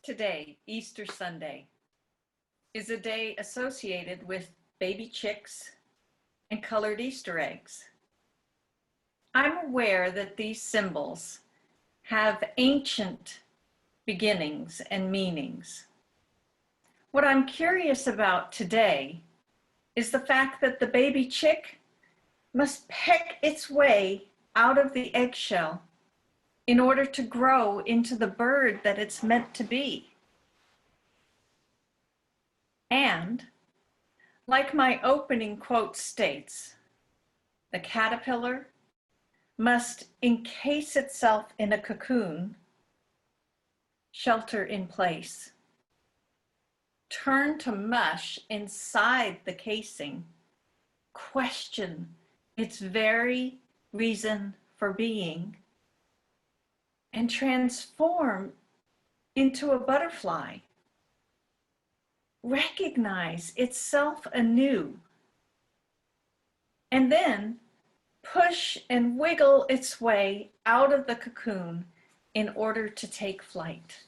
Today, Easter Sunday, is a day associated with baby chicks and colored Easter eggs. I'm aware that these symbols have ancient beginnings and meanings. What I'm curious about today is the fact that the baby chick must peck its way out of the eggshell in order to grow into the bird that it's meant to be. And, like my opening quote states, the caterpillar must encase itself in a cocoon, shelter in place, turn to mush inside the casing, question its very reason for being, and transform into a butterfly. Recognize itself anew, and then push and wiggle its way out of the cocoon in order to take flight.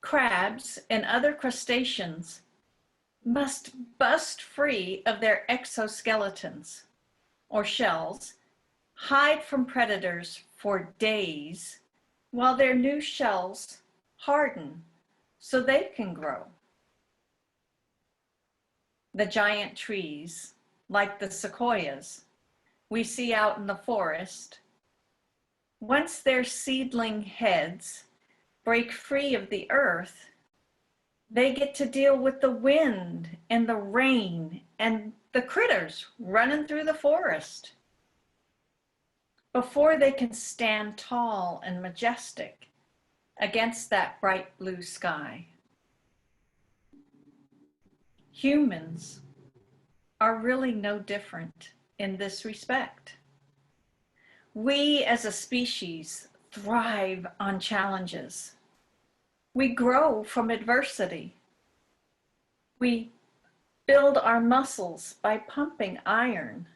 Crabs and other crustaceans must bust free of their exoskeletons or shells, hide from predators for days while their new shells harden so they can grow. The giant trees, like the sequoias we see out in the forest, once their seedling heads break free of the earth, they get to deal with the wind and the rain and the critters running through the forest before they can stand tall and majestic against that bright blue sky. Humans are really no different in this respect. We as a species thrive on challenges. We grow from adversity. We build our muscles by pumping iron.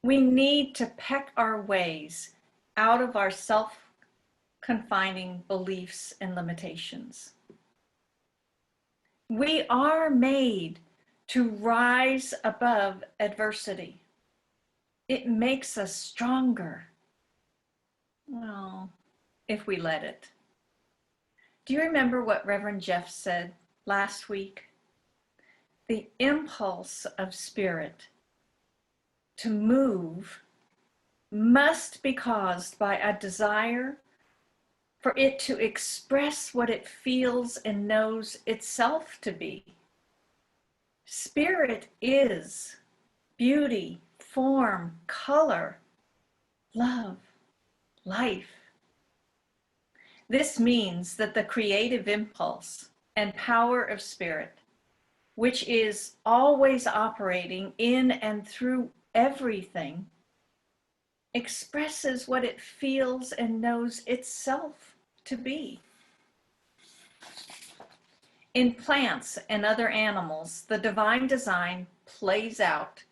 We need to peck our ways out of our self-confining beliefs and limitations. We are made to rise above adversity. It makes us stronger. Well, if we let it. Do you remember what Reverend Jeff said last week? The impulse of spirit to move must be caused by a desire for it to express what it feels and knows itself to be. Spirit is beauty, form, color, love, life. This means that the creative impulse and power of spirit, which is always operating in and through everything, expresses what it feels and knows itself to be. In plants and other animals, the divine design plays out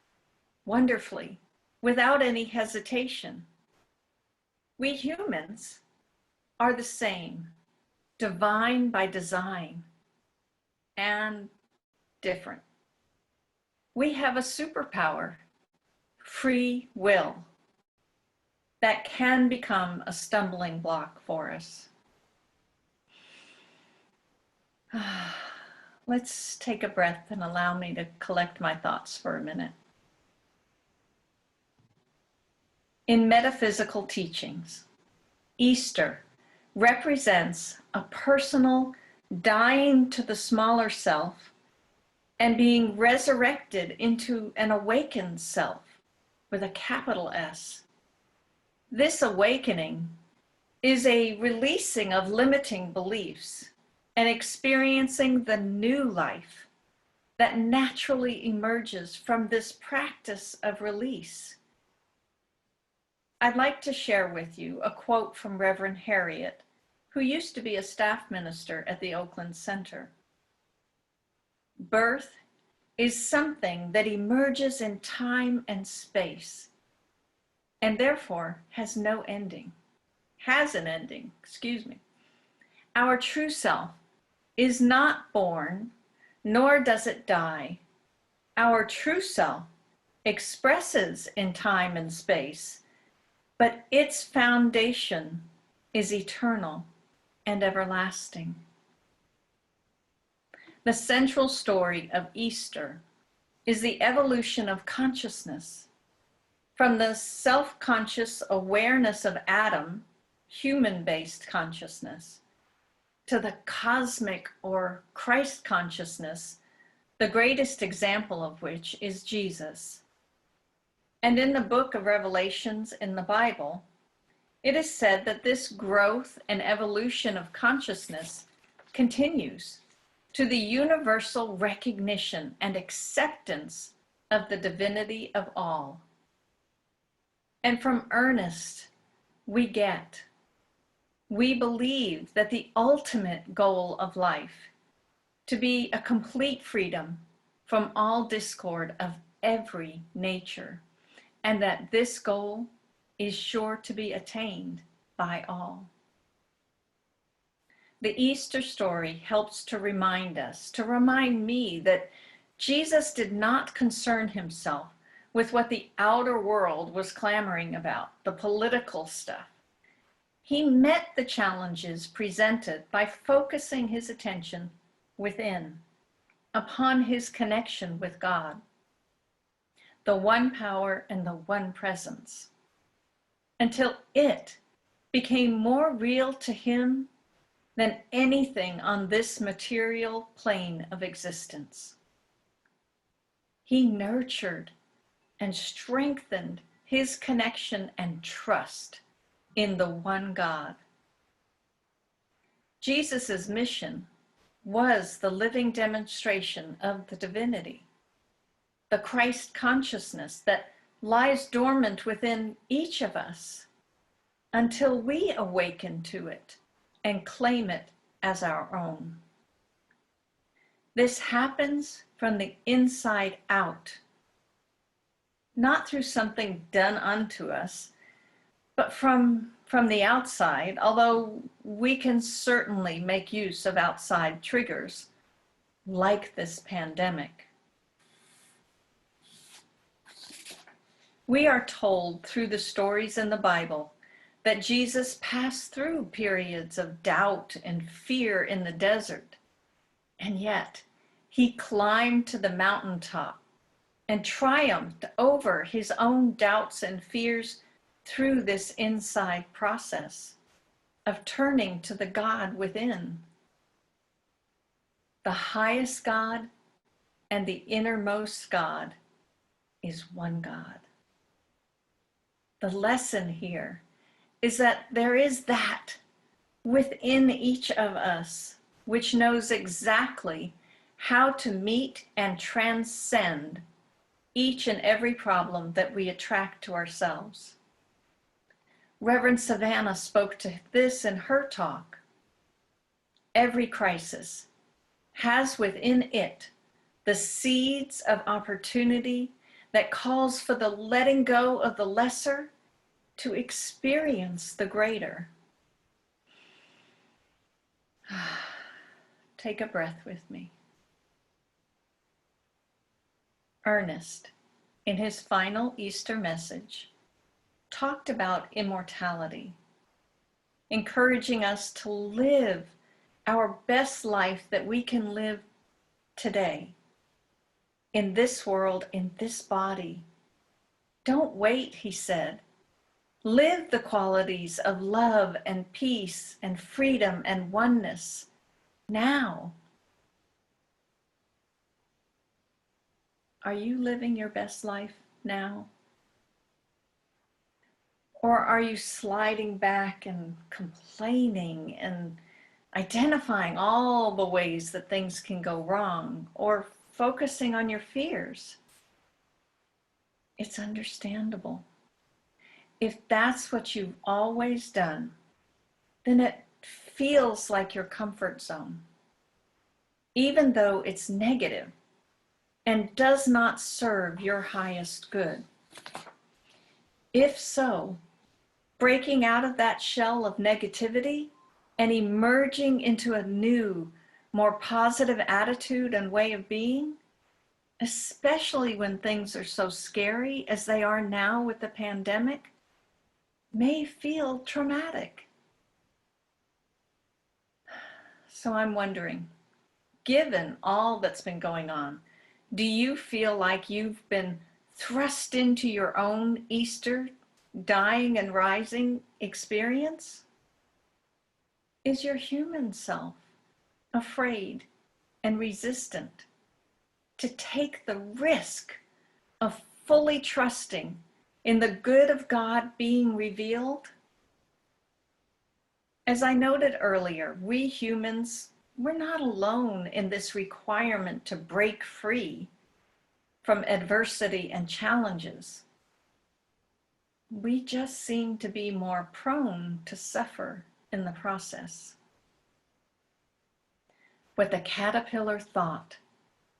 wonderfully without any hesitation. We humans are the same, divine by design, and different. We have a superpower, free will, that can become a stumbling block for us. Let's take a breath and allow me to collect my thoughts for a minute. In metaphysical teachings, Easter represents a personal dying to the smaller self and being resurrected into an awakened self with a capital S. This awakening is a releasing of limiting beliefs and experiencing the new life that naturally emerges from this practice of release. I'd like to share with you a quote from Reverend Harriet, who used to be a staff minister at the Oakland Center. Birth is something that emerges in time and space, and therefore has no ending, has an ending, Our true self is not born, nor does it die. Our true self expresses in time and space, but its foundation is eternal and everlasting. The central story of Easter is the evolution of consciousness from the self-conscious awareness of Adam, human-based consciousness, to the cosmic or Christ consciousness, the greatest example of which is Jesus. And in the book of Revelations in the Bible, it is said that this growth and evolution of consciousness continues to the universal recognition and acceptance of the divinity of all. And from earnest, we believe that the ultimate goal of life, to be a complete freedom from all discord of every nature, and that this goal is sure to be attained by all. The Easter story helps to remind me that Jesus did not concern himself with what the outer world was clamoring about, the political stuff. He met the challenges presented by focusing his attention within, upon his connection with God, the one power and the one presence, until it became more real to him than anything on this material plane of existence. He nurtured and strengthened his connection and trust in the one God. Jesus' mission was the living demonstration of the divinity, the Christ consciousness that lies dormant within each of us until we awaken to it and claim it as our own. This happens from the inside out, not through something done unto us, but from the outside, although we can certainly make use of outside triggers, like this pandemic. We are told through the stories in the Bible that Jesus passed through periods of doubt and fear in the desert, and yet he climbed to the mountaintop and triumphed over his own doubts and fears through this inside process of turning to the God within. The highest God and the innermost God is one God. The lesson here is that there is that within each of us which knows exactly how to meet and transcend each and every problem that we attract to ourselves. Reverend Savannah spoke to this in her talk. Every crisis has within it the seeds of opportunity that calls for the letting go of the lesser to experience the greater. Take a breath with me. Ernest, in his final Easter message, talked about immortality, encouraging us to live our best life that we can live today, in this world, in this body. Don't wait, he said. Live the qualities of love and peace and freedom and oneness now. Are you living your best life now? Or are you sliding back and complaining and identifying all the ways that things can go wrong, or focusing on your fears? It's understandable. If that's what you've always done, then it feels like your comfort zone, even though it's negative and does not serve your highest good. If so, breaking out of that shell of negativity and emerging into a new, more positive attitude and way of being, especially when things are so scary as they are now with the pandemic, may feel traumatic. So I'm wondering, given all that's been going on, do you feel like you've been thrust into your own Easter dying and rising experience? Is your human self afraid and resistant to take the risk of fully trusting in the good of God being revealed? As I noted earlier, we humans, we're not alone in this requirement to break free from adversity and challenges. We just seem to be more prone to suffer in the process. What the caterpillar thought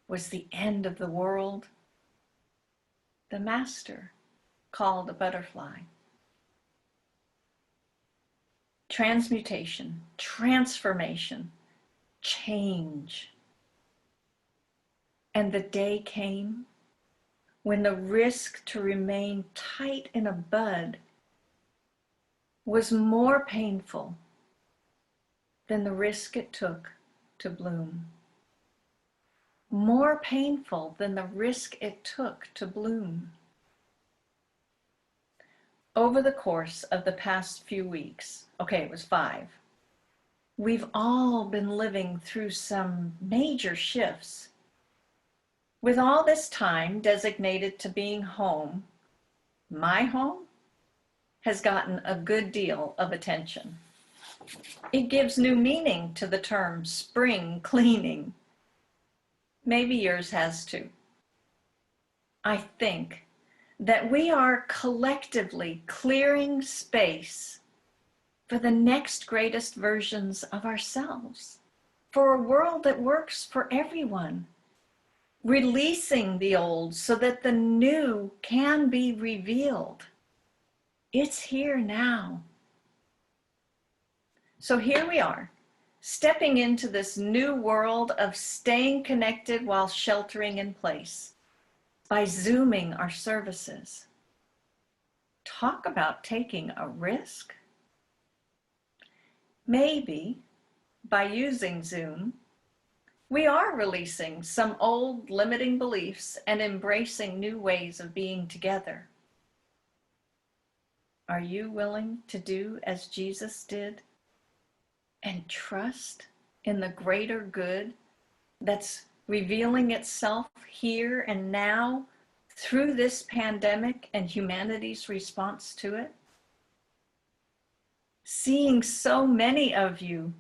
was the end of the world, the master called a butterfly. Transmutation, transformation, change. And the day came when the risk to remain tight in a bud was more painful than the risk it took to bloom. More painful than the risk it took to bloom. Over the course of the past few weeks, it was 5, we've all been living through some major shifts. With all this time designated to being home, my home has gotten a good deal of attention. It gives new meaning to the term spring cleaning. Maybe yours has too. I think that we are collectively clearing space for the next greatest versions of ourselves, for a world that works for everyone, releasing the old so that the new can be revealed. It's here now. So here we are, stepping into this new world of staying connected while sheltering in place by Zooming our services. Talk about taking a risk. Maybe by using Zoom, we are releasing some old limiting beliefs and embracing new ways of being together. Are you willing to do as Jesus did and trust in the greater good that's revealing itself here and now through this pandemic and humanity's response to it? Seeing so many of you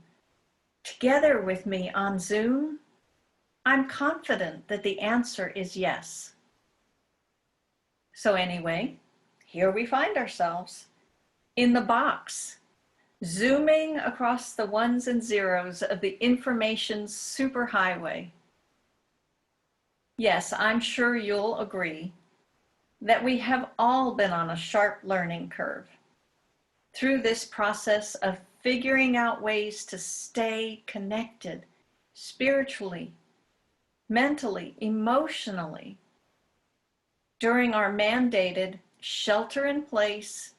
together with me on Zoom, I'm confident that the answer is yes. So anyway, here we find ourselves in the box, zooming across the ones and zeros of the information superhighway. Yes, I'm sure you'll agree that we have all been on a sharp learning curve through this process of figuring out ways to stay connected spiritually, mentally, emotionally during our mandated shelter in place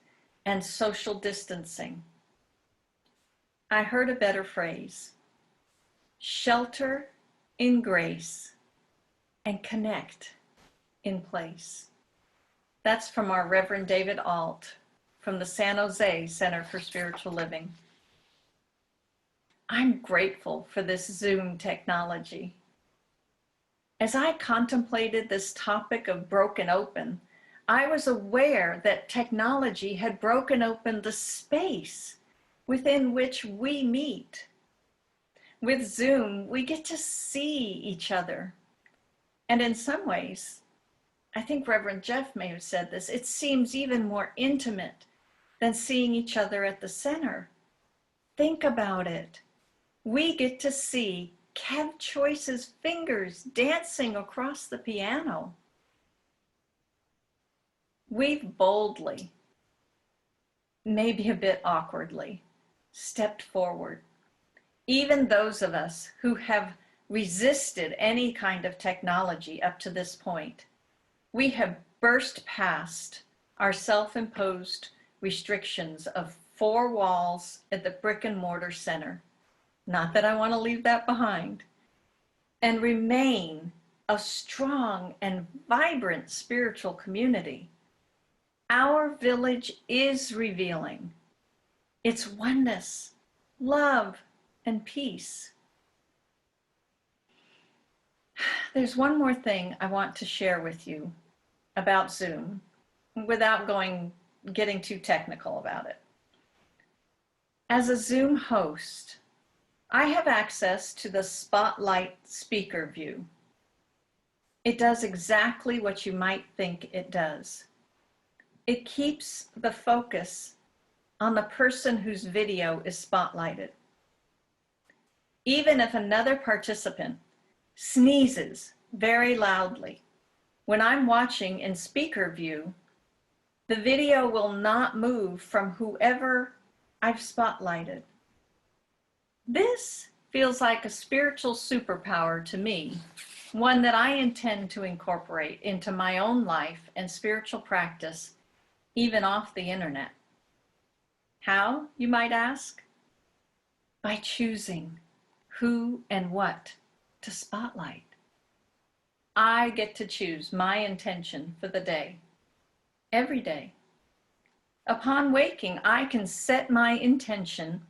and social distancing. I heard a better phrase: shelter in grace and connect in place. That's from our Reverend David Alt from the San Jose Center for Spiritual Living. I'm grateful for this Zoom technology. As I contemplated this topic of broken open, I was aware that technology had broken open the space within which we meet. With Zoom, we get to see each other. And in some ways, I think Reverend Jeff may have said this, it seems even more intimate than seeing each other at the center. Think about it. We get to see Kev Choice's fingers dancing across the piano. We've boldly maybe a bit awkwardly, stepped forward. Even those of us who have resisted any kind of technology up to this point, we have burst past our self-imposed restrictions of 4 walls at the brick and mortar center. Not that I want to leave that behind, and remain a strong and vibrant spiritual community. Our village is revealing its oneness, love, and peace. There's one more thing I want to share with you about Zoom without getting too technical about it. As a Zoom host, I have access to the Spotlight speaker view. It does exactly what you might think it does. It keeps the focus on the person whose video is spotlighted. Even if another participant sneezes very loudly, when I'm watching in speaker view, the video will not move from whoever I've spotlighted. This feels like a spiritual superpower to me, one that I intend to incorporate into my own life and spiritual practice, even off the internet. How, you might ask? By choosing who and what to spotlight. I get to choose my intention for the day, every day. Upon waking, I can set my intention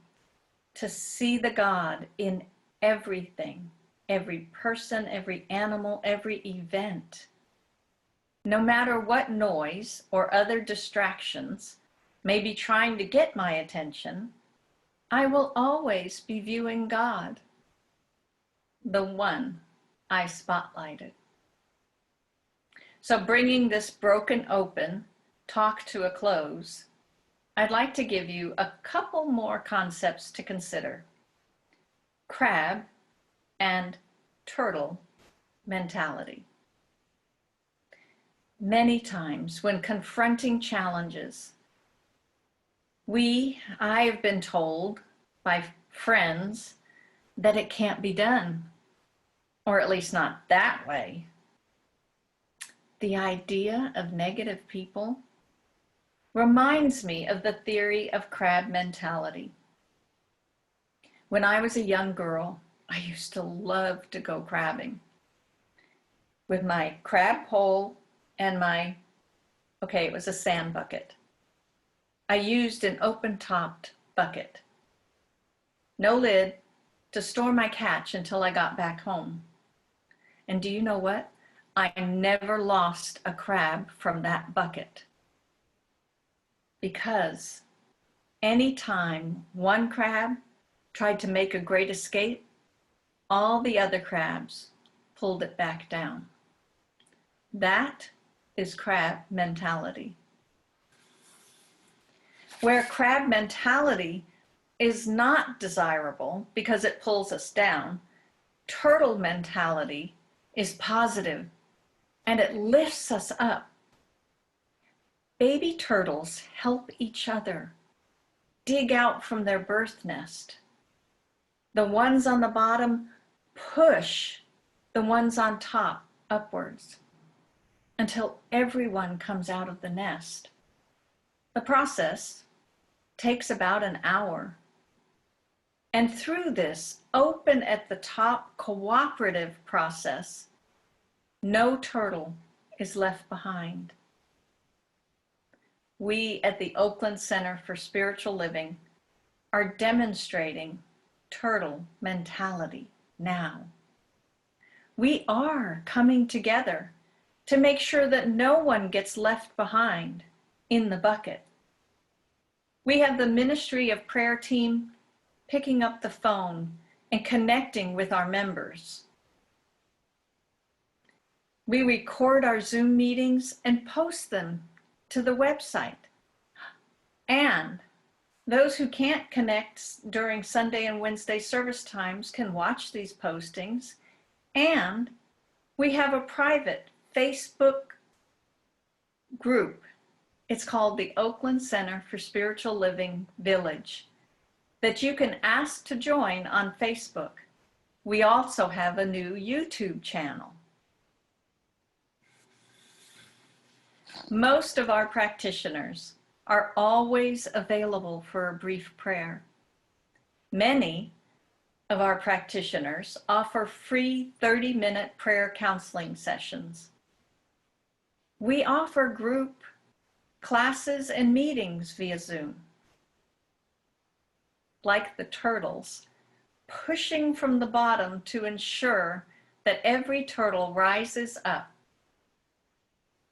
to see the God in everything, every person, every animal, every event. No matter what noise or other distractions may be trying to get my attention, I will always be viewing God, the one I spotlighted. So bringing this broken open talk to a close, I'd like to give you a couple more concepts to consider. Crab and turtle mentality. Many times when confronting challenges, I have been told by friends that it can't be done, or at least not that way. The idea of negative people reminds me of the theory of crab mentality. When I was a young girl, I used to love to go crabbing with my crab pole and it was a sand bucket. I used an open-topped bucket, no lid, to store my catch until I got back home. And do you know what? I never lost a crab from that bucket. Because anytime one crab tried to make a great escape, all the other crabs pulled it back down. That is crab mentality. Where crab mentality is not desirable because it pulls us down, turtle mentality is positive and it lifts us up. Baby turtles help each other dig out from their birth nest. The ones on the bottom push the ones on top upwards until everyone comes out of the nest. The process takes about an hour. And through this open at the top cooperative process, no turtle is left behind. We at the Oakland Center for Spiritual Living are demonstrating turtle mentality now. We are coming together to make sure that no one gets left behind in the bucket. We have the Ministry of Prayer team picking up the phone and connecting with our members. We record our Zoom meetings and post them to the website. And those who can't connect during Sunday and Wednesday service times can watch these postings. And we have a private Facebook group It's called the Oakland Center for Spiritual Living Village, that you can ask to join on Facebook. We also have a new YouTube channel. Most of our practitioners are always available for a brief prayer. Many of our practitioners offer free 30-minute prayer counseling sessions. We offer group classes and meetings via Zoom. Like the turtles, pushing from the bottom to ensure that every turtle rises up.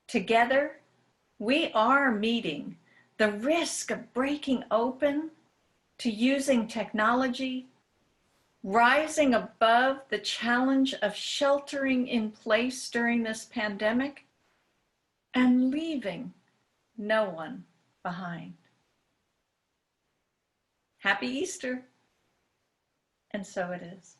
Together, we are meeting the risk of breaking open to using technology, rising above the challenge of sheltering in place during this pandemic, and leaving no one behind. Happy Easter, and so it is.